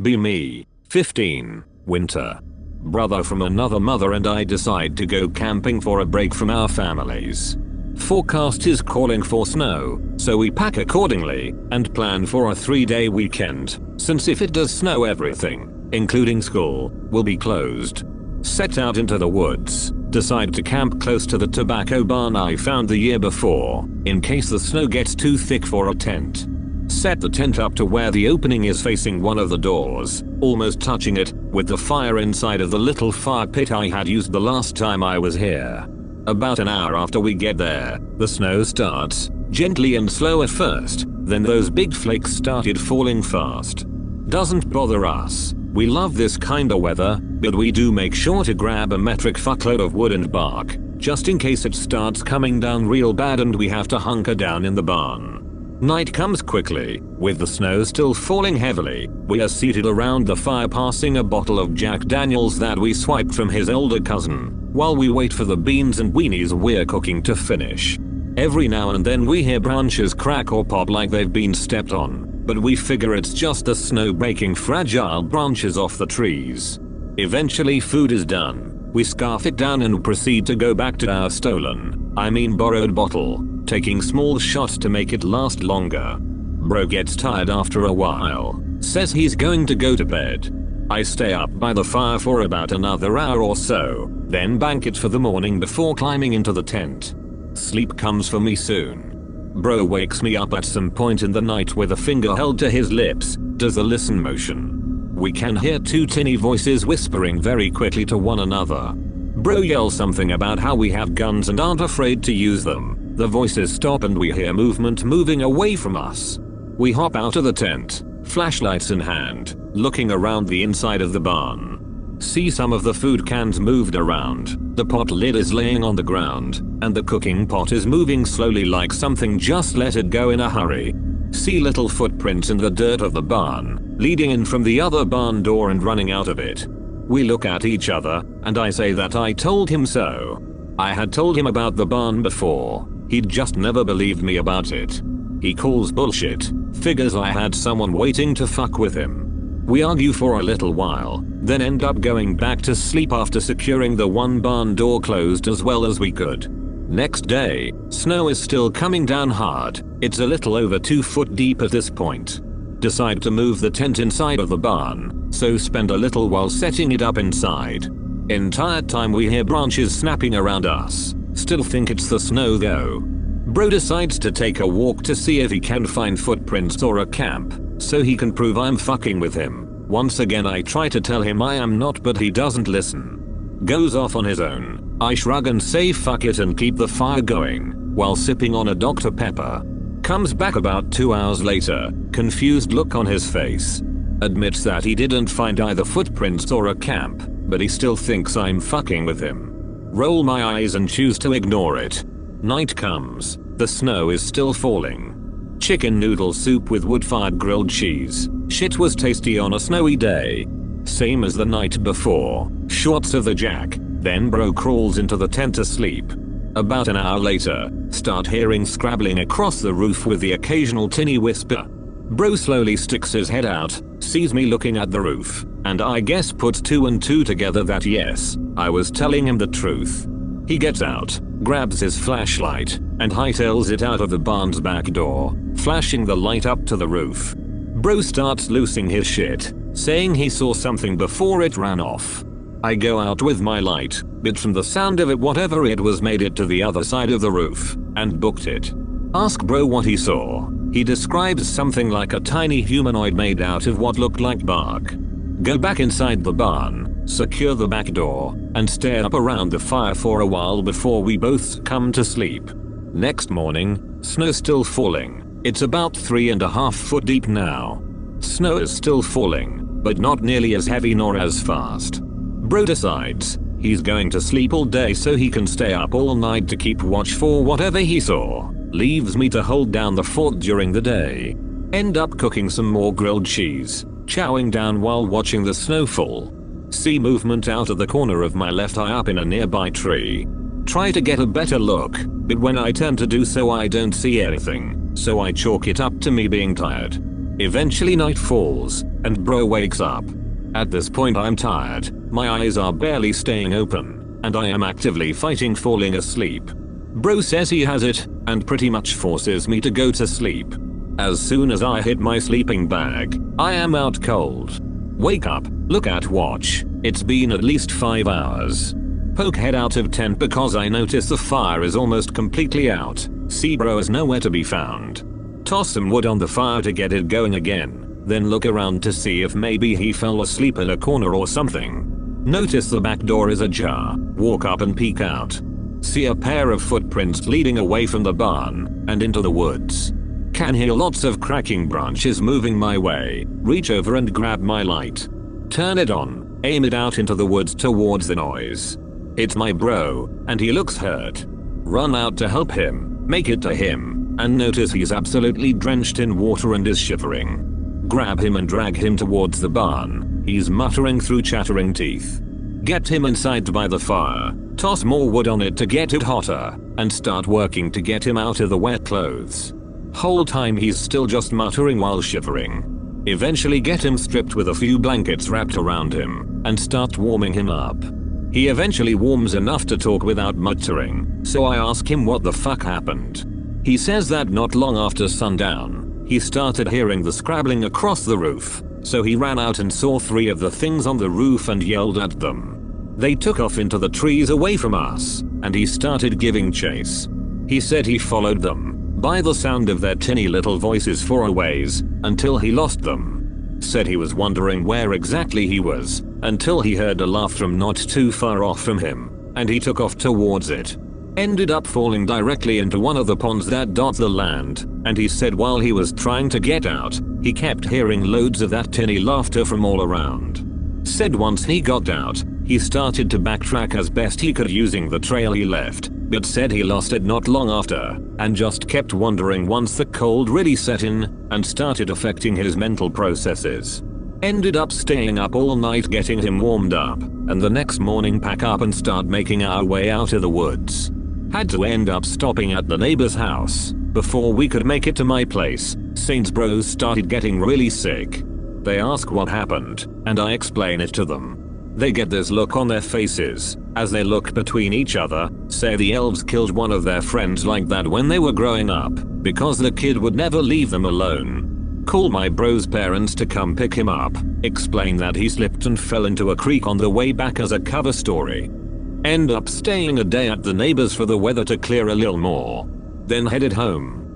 Be me, 15, winter. Brother from another mother and I decide to go camping for a break from our families. Forecast is calling for snow, so we pack accordingly and plan for a 3-day weekend, since if it does snow everything, including school, will be closed. Set out into the woods, decide to camp close to the tobacco barn I found the year before, in case the snow gets too thick for a tent. Set the tent up to where the opening is facing one of the doors, almost touching it, with the fire inside of the little fire pit I had used the last time I was here. About an hour after we get there, the snow starts, gently and slow at first, then those big flakes started falling fast. Doesn't bother us. We love this kinda weather, but we do make sure to grab a metric fuckload of wood and bark, just in case it starts coming down real bad and we have to hunker down in the barn. Night comes quickly, with the snow still falling heavily. We are seated around the fire passing a bottle of Jack Daniels that we swiped from his older cousin, while we wait for the beans and weenies we're cooking to finish. Every now and then we hear branches crack or pop like they've been stepped on, but we figure it's just the snow breaking fragile branches off the trees. Eventually food is done. We scarf it down and proceed to go back to our borrowed bottle, taking small shots to make it last longer. Bro gets tired after a while, says he's going to go to bed. I stay up by the fire for about another hour or so, then bank it for the morning before climbing into the tent. Sleep comes for me soon. Bro wakes me up at some point in the night with a finger held to his lips, does a listen motion. We can hear two tinny voices whispering very quickly to one another. Bro yells something about how we have guns and aren't afraid to use them. The voices stop and we hear movement moving away from us. We hop out of the tent, flashlights in hand, looking around the inside of the barn. See some of the food cans moved around, the pot lid is laying on the ground, and the cooking pot is moving slowly like something just let it go in a hurry. See little footprints in the dirt of the barn, leading in from the other barn door and running out of it. We look at each other, and I say that I told him so. I had told him about the barn before. He'd just never believed me about it. He calls bullshit, figures I had someone waiting to fuck with him. We argue for a little while, then end up going back to sleep after securing the one barn door closed as well as we could. Next day, snow is still coming down hard. It's a little over 2 foot deep at this point. Decide to move the tent inside of the barn, so spend a little while setting it up inside. Entire time we hear branches snapping around us. Still think it's the snow though. Bro decides to take a walk to see if he can find footprints or a camp, so he can prove I'm fucking with him. Once again I try to tell him I am not, but he doesn't listen. Goes off on his own. I shrug and say fuck it and keep the fire going, while sipping on a Dr. Pepper. Comes back about 2 hours later, confused look on his face. Admits that he didn't find either footprints or a camp, but he still thinks I'm fucking with him. Roll my eyes and choose to ignore it. Night comes, the snow is still falling. Chicken noodle soup with wood-fired grilled cheese. Shit was tasty on a snowy day. Same as the night before. Shots of the Jack, then bro crawls into the tent to sleep. About an hour later, start hearing scrabbling across the roof with the occasional tinny whisper. Bro slowly sticks his head out, sees me looking at the roof, and I guess puts 2 and 2 together that yes, I was telling him the truth. He gets out, grabs his flashlight, and hightails it out of the barn's back door, flashing the light up to the roof. Bro starts losing his shit, saying he saw something before it ran off. I go out with my light, but from the sound of it whatever it was made it to the other side of the roof, and booked it. Ask bro what he saw. He describes something like a tiny humanoid made out of what looked like bark. Go back inside the barn, secure the back door, and stare up around the fire for a while before we both come to sleep. Next morning, snow still falling. It's about 3.5 foot deep now. Snow is still falling, but not nearly as heavy nor as fast. Bro decides he's going to sleep all day so he can stay up all night to keep watch for whatever he saw. Leaves me to hold down the fort during the day. End up cooking some more grilled cheese, chowing down while watching the snow fall. See movement out of the corner of my left eye up in a nearby tree. Try to get a better look, but when I turn to do so I don't see anything, so I chalk it up to me being tired. Eventually night falls, and bro wakes up. At this point I'm tired, my eyes are barely staying open, and I am actively fighting falling asleep. Bro says he has it, and pretty much forces me to go to sleep. As soon as I hit my sleeping bag, I am out cold. Wake up, look at watch, it's been at least 5 hours. Poke head out of tent because I notice the fire is almost completely out. See bro is nowhere to be found. Toss some wood on the fire to get it going again, then look around to see if maybe he fell asleep in a corner or something. Notice the back door is ajar, walk up and peek out. See a pair of footprints leading away from the barn and into the woods. Can hear lots of cracking branches moving my way, reach over and grab my light. Turn it on, aim it out into the woods towards the noise. It's my bro, and he looks hurt. Run out to help him, make it to him, and notice he's absolutely drenched in water and is shivering. Grab him and drag him towards the barn, he's muttering through chattering teeth. Get him inside by the fire, toss more wood on it to get it hotter, and start working to get him out of the wet clothes. Whole time he's still just muttering while shivering. Eventually get him stripped with a few blankets wrapped around him, and start warming him up. He eventually warms enough to talk without muttering, so I ask him what the fuck happened. He says that not long after sundown, he started hearing the scrabbling across the roof, so he ran out and saw 3 of the things on the roof and yelled at them. They took off into the trees away from us, and he started giving chase. He said he followed them, by the sound of their tinny little voices for a ways, until he lost them. Said he was wondering where exactly he was, until he heard a laugh from not too far off from him, and he took off towards it. Ended up falling directly into one of the ponds that dot the land, and he said while he was trying to get out, he kept hearing loads of that tinny laughter from all around. Said once he got out, he started to backtrack as best he could using the trail he left, but said he lost it not long after, and just kept wandering once the cold really set in, and started affecting his mental processes. Ended up staying up all night getting him warmed up, and the next morning pack up and start making our way out of the woods. Had to end up stopping at the neighbor's house, before we could make it to my place, since bros started getting really sick. They ask what happened, and I explain it to them. They get this look on their faces, as they look between each other, say the elves killed one of their friends like that when they were growing up, because the kid would never leave them alone. Call my bro's parents to come pick him up, explain that he slipped and fell into a creek on the way back as a cover story. End up staying a day at the neighbors for the weather to clear a little more. Then headed home.